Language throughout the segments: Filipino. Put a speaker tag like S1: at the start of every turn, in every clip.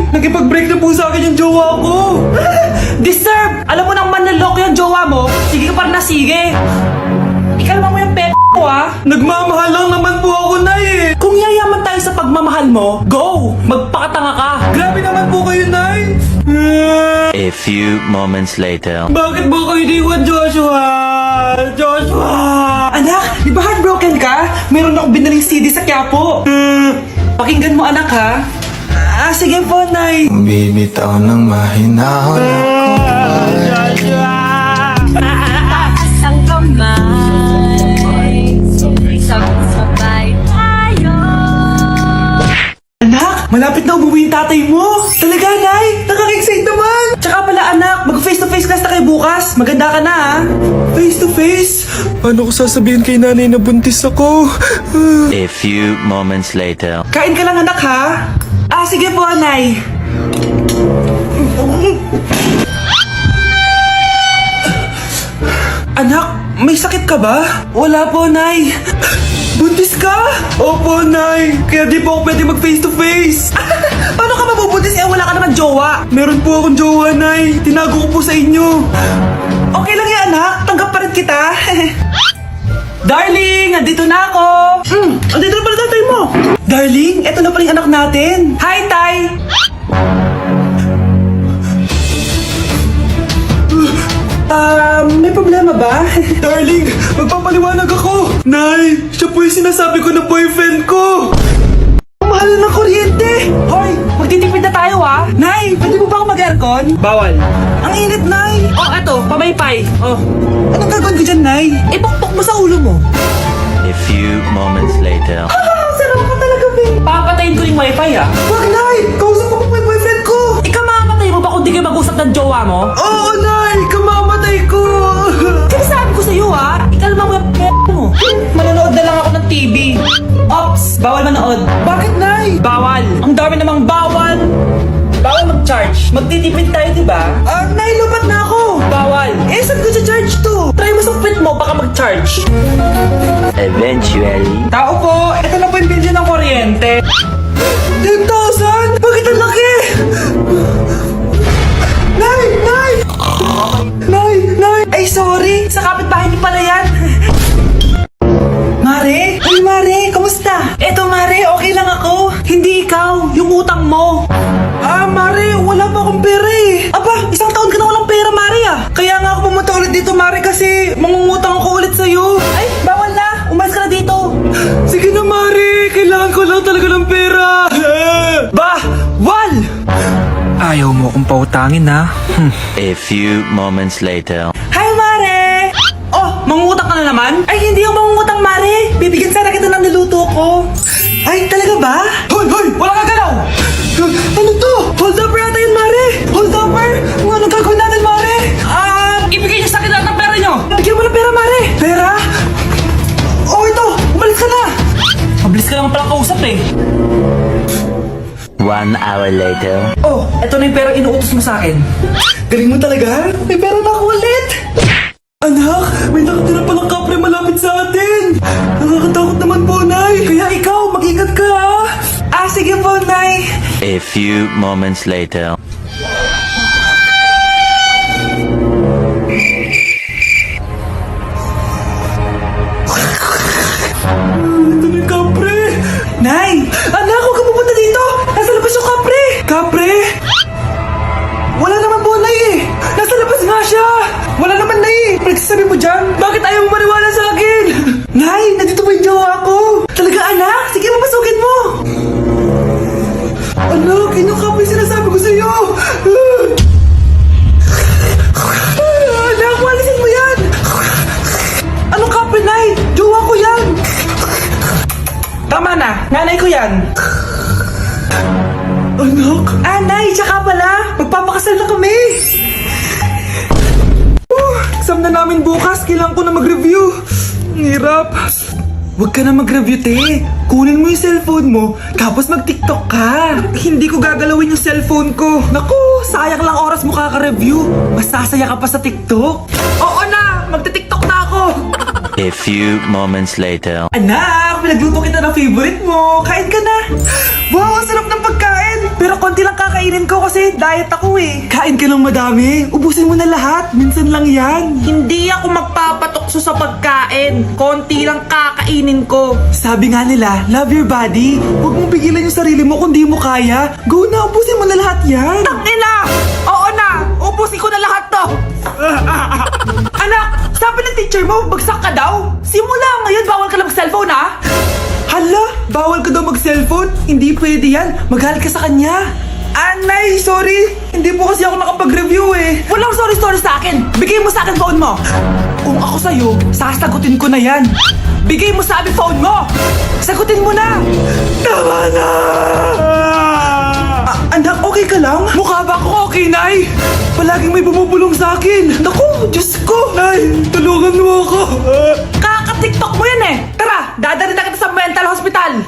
S1: Nakipag-break na po sa akin yung jowa ko. Deserve! Alam mo nang manloloko yung jowa mo, sige ka pa rin na sige. Ikalma mo yung ko ah. Nagmamahal lang naman po ako, Nay eh. Kung yayaman tayo sa pagmamahal mo, go! Magpakatanga ka. Grabe naman po kayo, Nay.
S2: A few moments later.
S1: Bakit mo kayo iniwan, Joshua? Joshua! Anak, di ba heartbroken ka? Meron akong binaling CD sa Quiapo. Pakinggan mo, anak, ha? Sige po, Nay.
S3: Bibitaw ng mahinahon ako.
S1: Joshua!
S4: Taas ang kamay, sabay tayo.
S1: Anak, malapit na umuwi yung tatay mo. Talaga, Nay? Nakaka-excite naman. Tsaka pala, anak, mag-face-to-face class na kayo bukas. Maganda ka na, ha? Face-to-face? Paano ko sasabihin kay nanay na buntis ako?
S2: A few moments later.
S1: Kain ka lang, anak, ha? Sige po, Nay. Anak, may sakit ka ba? Wala po, Nay. Buntis ka? Opo, Nay. Kaya di po ako pwede mag-face to face. Paano ka mabubuntis wala ka naman jowa? Meron po akong jowa, Nay. Tinago ko po sa inyo. Okay lang yan, anak. Tanggap pa rin kita. Darling, andito na ako. Andito na pala tatay mo. Darling, eto na pala yung anak natin. Hi, Tay. May problema ba? Darling, magpapaliwanag ako. Nay, siya po yung sinasabi ko na boyfriend ko. Ang mahal na ng kuryente. Hoy, magtitipid na tayo ah. Nay, pwede mo ba ako mag-aircon? Bawal. Ang init, Nay. Eto, pamaypay. Anong gagawin ko dyan, Nay? Ipokpok mo sa ulo mo.
S2: A few moments later.
S1: Sarap ka talaga, babe. Papatayin ko yung wifi ah. Wag, Nay! Kausap ko pa yung boyfriend ko. Ikamamatay mo ba kung di kayo mag-usap ng jowa mo? Oo, Nay! Kamamatay ko! Sinasabi ko sa'yo ah. Ikalma mo yung mo. Manonood na lang ako ng TV. Ops! Bawal manood. Bakit, Nay? Bawal. Ang dami namang bawal. Bawal mag-charge. Magtitipid tayo, diba? Nay, lupat na ako. Bawal. Saan ko charge to? Try mo sa fit mo, baka mag-charge.
S2: Eventually.
S1: Tao po, ito na po yung bilhin ng kuryente. 10,000? Bakit ang laki? Nay! Nay! Nay! Nay! Ay, sorry. Sa kapitbahay niyo pala yan. Mare? Ay, Mare. Kamusta? Eto, Mare. Okay lang ako. Hindi ikaw. Yung utang mo. Mare. Wala pa akong pera eh. Aba, isang taon ka na walang pera, Mare ah. Kaya nga ako pumunta ulit dito, Mare, kasi mangungutang ako ulit sa'yo. Ay, bawal na. Umalis ka na dito. Sige na, Mare. Kailangan ko lang talaga ng pera. Wal! Ayaw mo akong pautangin, ha?
S2: A few moments later.
S1: Hi, Mare! Mangungutang ka na naman? Ay, hindi ako mangungutang, Mare. Bibigyan sana kita ng niluto ko. Ay, talaga ba? Hoy! Wala ka galaw! Ano to? Hold up yata yun, Mare! Hold upper? Anong gagawin natin, Mare? Ibigay niyo sa akin lahat ng pera niyo! Bigyan mo ng pera, Mare! Pera? Ito! Umalis ka na! Mabilis ka naman palang kausap eh.
S2: 1 hour later.
S1: Eto na yung pera inuutos mo sa akin. Galing mo talaga? May pera na ako ulit! Anak, may nakatira palang kapre malapit sa atin! Nakakatakot naman po, Nay! Kaya ikaw, mag-ingat ka, ha? Sige po, Nay!
S2: A few moments later.
S1: Ito na yung kapre! Nay! Anak, huwag ka pupunta dito! Nasa labas yung kapre! Kapre? Wala naman po, Nay eh! Nasa labas nga siya! Wala naman, Nay eh! Pinagsasabi mo dyan? Bakit ayaw mo maniwala sa akin? Nay, nandito po yung jowa ko! Talaga, anak? Sige, mapasukin mo! Anak, yun yung kapre sinasabi ko sa'yo! Anak, walisin mo yan! Anong kapre, Nay? Jowa ko yan! Tama na, nanay ko yan. Anak? Nay, tsaka pala, magpapakasal na kami. Exam na namin bukas, kailangan ko na mag-review. Ang hirap. Huwag ka na mag-review, te. Kunin mo yung cellphone mo, tapos mag-TikTok ka. Hindi ko gagalawin yung cellphone ko. Naku, sayang lang oras mo kaka-review. Masasaya ka pa sa TikTok. Oo na, magti-TikTok na ako.
S2: A few moments later.
S1: Anak, pinagluto kita ng favorite mo. Kain ka na. Wow, ang sarap ng pagkain. Pero konti lang kakainin. kakainin ko kasi diet ako eh. Kain ka ng madami. Ubusin mo na lahat. Minsan lang yan. Hindi ako magpapatokso sa pagkain. Konti lang kakainin ko. Sabi nga nila, love your body. Huwag mong pigilan yung sarili mo kung di mo kaya. Go na, ubusin mo na lahat yan. Tangina! Oo na! Ubusin ko na lahat to! Anak, sabi ng teacher mo, bagsak ka daw. Simula ngayon, bawal ka lang mag-cellphone ha? Hala, bawal ka daw mag-cellphone? Hindi pwede yan. Magalit ka sa kanya. Anay, sorry. Hindi po kasi ako nakapag-review eh. Walang sorry sa akin. Bigay mo sa akin phone mo. Kung ako sa'yo, sasagutin ko na yan. Bigay mo sa akin phone mo. Sagutin mo na. Tama na. Anak, okay ka lang? Mukha ba ako okay, Nay? Palaging may bumubulong sa akin. Naku, Diyos ko. Nay, tulungan mo ako. Kaka-tiktok mo yan eh. Tara, dadalhin na kita sa mental hospital.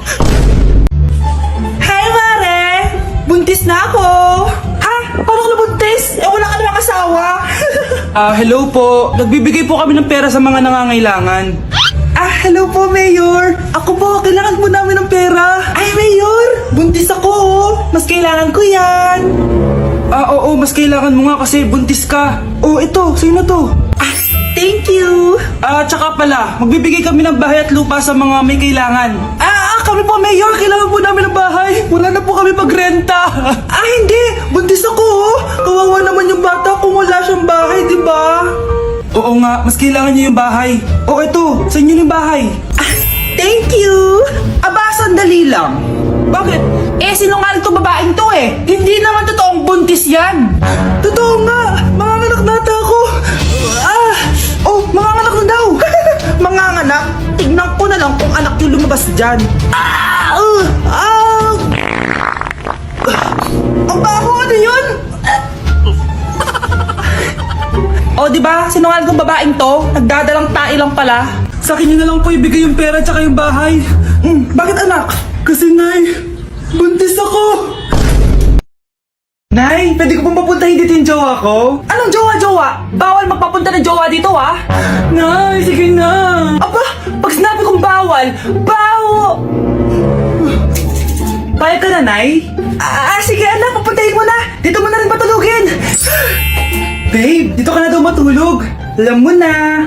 S1: Hi, Mare. Buntis na ako. Ha? Paano ka nabuntis? Eh, wala ka namang asawa. Hello po. Nagbibigay po kami ng pera sa mga nangangailangan. Hello po, Mayor. Ako po, kailangan po namin ng pera. Ay, Mayor, buntis ako, oh. Mas kailangan ko yan. Oo, mas kailangan mo nga kasi buntis ka. Oh, ito, sa'yo na to. Thank you. Tsaka pala, magbibigay kami ng bahay at lupa sa mga may kailangan. Kami po, Mayor, kailangan po namin ng bahay. Wala na po kami pagrenta. Hindi, buntis ako, oh. Kawawa naman yung bata kung wala siyang bahay, di ba? Oo nga, mas kailangan niyo yung bahay. Oh, ito, sa inyo yung bahay. Thank you. Sandali lang. Bakit? Sinungaling to babaeng to eh. Hindi naman totoong buntis yan. Totoo nga, manganganak nata ako. Manganganak na daw. Manganganak? Tignan ko na lang kung anak yung lumabas dyan. Ang baho, ano yun? Diba? Sinungaling kong babaeng to, nagdadalang tae lang pala. Sa akin nyo na lang po ibigay yung pera tsaka yung bahay. Bakit anak? Kasi Nay, buntis ako. Nay, pwede ko pong papuntahin dito yung jowa ko? Anong jowa? Bawal magpapunta ng jowa dito ha? Nay, sige na. Aba, pag sinabi kong bawal, bawo. Payag ka na, Nay? Sige anak, papuntahin mo na. Dito mo na rin patulugin. Babe, dito ka na daw matulog. Alam mo na.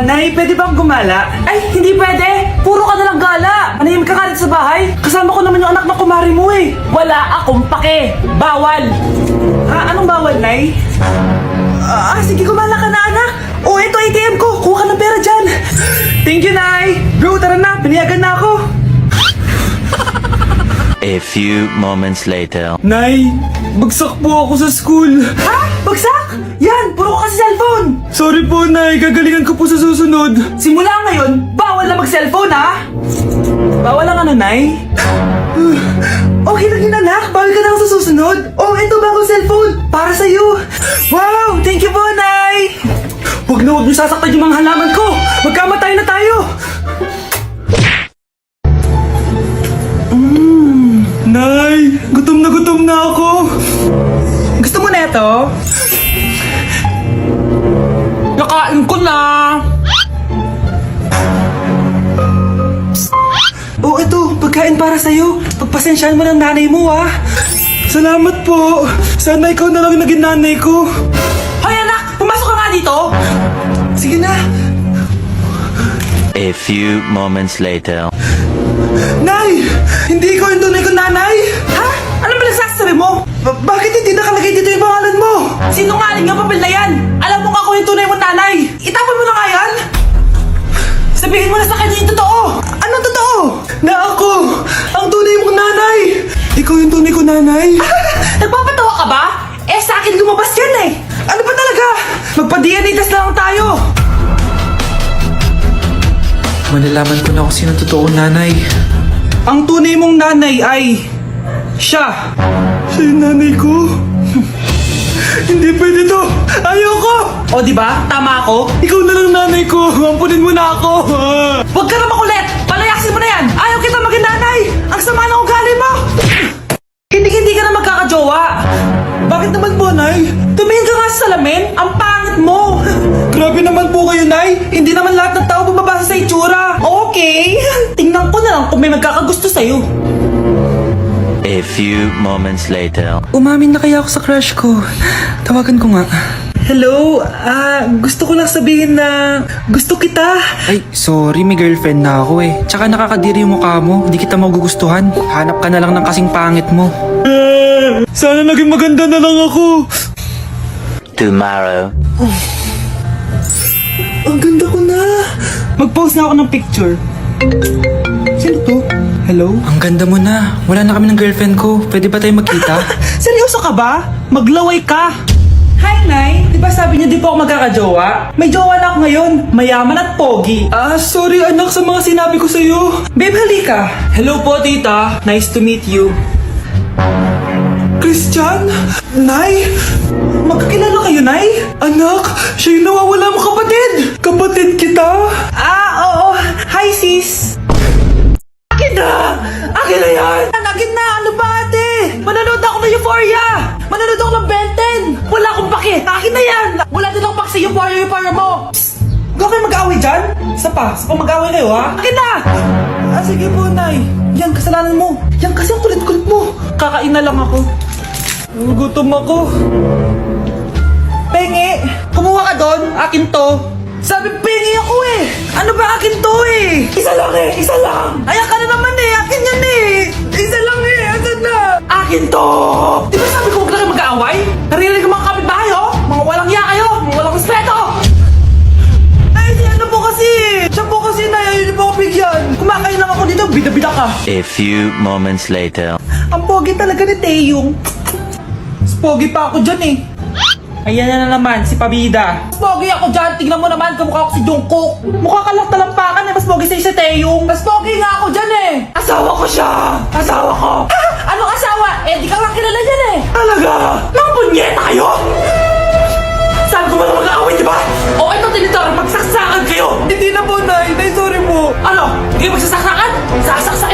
S1: Nay, pwede bang gumala? Ay, hindi pwede. Puro ka nalang gala. Manahimik ka dito sa bahay. Kasama ko naman yung anak ng kumari mo eh. Wala akong pake. Bawal. Anong bawal, Nay? Sige, gumala ka na, anak. Ito ATM ko. Kuha ka ng pera dyan. Thank you, Nay. Bro, tara na. Piniyagan na ako.
S2: A few moments later.
S1: Nay, bagsak po ako sa school. Bagsak? Yan, puro ka kasi cellphone. Sorry po, Nay. Gagalingan ko po sa susunod. Simula ngayon, bawal na mag-cellphone, ha? Bawal lang ano, Nay? Okay lang yun, anak. Bawal ka na sa susunod. Ito bagong cellphone. Para sa'yo. Wow, thank you po, Nay. Huwag na huwag niyo sasaktan yung mga halaman ko. Magkamatay na tayo. Nay, gutom na ako. Gusto mo na ito? Nakain ko na. Ito, pagkain para sa'yo. Pagpasensyahan mo ng nanay mo, ha? Salamat po. Sana ikaw na lang naging nanay ko. Hoy, anak! Pumasok ka nga dito! Sige na.
S2: A few moments later.
S1: Nay! Hindi ko yung tunay kong nanay! Ha? Ano ba nagsasabi mo? Bakit hindi nakalagay dito yung pangalan mo? Sinungaling ang papel na yan! Alam mo nga ako yung tunay mong nanay! Itapon mo na nga yan! Sabihin mo na sa kanya yung totoo! Anong totoo? Na ako! Ang tunay mong nanay! Ikaw yung tunay kong nanay? Nagpapatawa ka ba? Sa akin lumabas yan eh! Ano ba talaga? Magpa-DNA test na lang tayo!
S5: Malalaman ko na kung sino totoong nanay.
S1: Ang tunay mong nanay ay... siya! Siya yung nanay ko? Hindi pwede to! Ayoko! Diba? Tama ako? Ikaw na lang nanay ko! Ampunin mo na ako! Huwag ka na makulit! Palayasin mo na yan! Ayaw kita maging nanay! Ang sama ng ugali mo! Hindi ka na magkakajowa! Bakit naman po, Nay? Tumingin ka nga sa salamin! Ang pangit mo! Grabe naman po kayo, Nay! Hindi naman lahat ng tao bumabasa sa itsura! Okay! Tingnan ko na lang kung may magkakagusto sa'yo.
S2: A few moments later.
S5: Umamin na kaya ako sa crush ko. Tawagan ko nga.
S1: Hello? Gusto ko lang sabihin na gusto kita.
S5: Ay, sorry, may girlfriend na ako eh. Tsaka nakakadiri yung mukha mo. Di kita magugustuhan. Hanap ka na lang ng kasing pangit mo.
S1: Sana naging maganda na lang ako.
S2: Tomorrow.
S1: Ang ganda ko na. Mag-post na ako ng picture. Sino to? Hello?
S5: Ang ganda mo na. Wala na kami ng girlfriend ko. Pwede ba tayo magkita?
S1: Seryoso ka ba? Maglaway ka. Hi, Nay. Di ba sabi niyo di po ako magkakajowa? May jowa na ako ngayon. Mayaman at pogi. Sorry anak sa mga sinabi ko sa'yo. Babe, halika. Hello po, tita. Nice to meet you. Christian? Nay? Magkakilala kayo, Nay? Anak, siya yung nawawala mo kapatid. Kapatid kita? Oo. Hi, sis. Akin na! Akin na yan! Akin na! Ano ba, ate? Manonood ako ng Euphoria! Manonood ako ng Ben 10! Wala akong pake! Akin na yan! Wala din akong pake sa Euphoria mo! Psst! Huwag kayo mag-away dyan? Isa pa mag-away kayo, ha? Akin na! Sige po, Nay. Yan, kasalanan mo. Yan kasi ang kulit-kulit mo. Kakain na lang ako. Gutom ako. Pengi! Kumuha ka doon! Akin to! Sabi pengi ako eh! Ano ba akin to eh? Isa lang eh! Isa lang! Ayan ka na naman eh! Akin yan eh! Isa lang eh! Asan na? Akin to! Di ba sabi ko huwag na kayo mag-aaway? Narinig ang mga kapitbahay oh! Mga walang iya kayo! Mga walang respeto! Ay, si ano po kasi? Siya po kasi na yun po ako bigyan. Kumakain lang ako dito, bida-bida ka.
S2: A few moments later.
S1: Ang pogi talaga ni Taeyong. Mas pogi pa ako dyan eh. Ayan na naman, si Pabida. Mas pogi ako dyan, tignan mo naman, kamukha ko si Jungkook. Mukha ka lang talampakan eh, mas pogi sa'yo si Taeyong. Mas pogi nga ako dyan eh. Asawa ko siya! Asawa ko! Anong asawa? Eh, di ka lang kilala dyan eh. Talaga? Mga punyeta kayo? Saan ko mga mag-aaway, di ba? O ito, tinitor, magsaksakan kayo! Hindi na po, Nay. Nay, sorry po. Ano? Hindi kayo magsasaksakan? Sasaksakan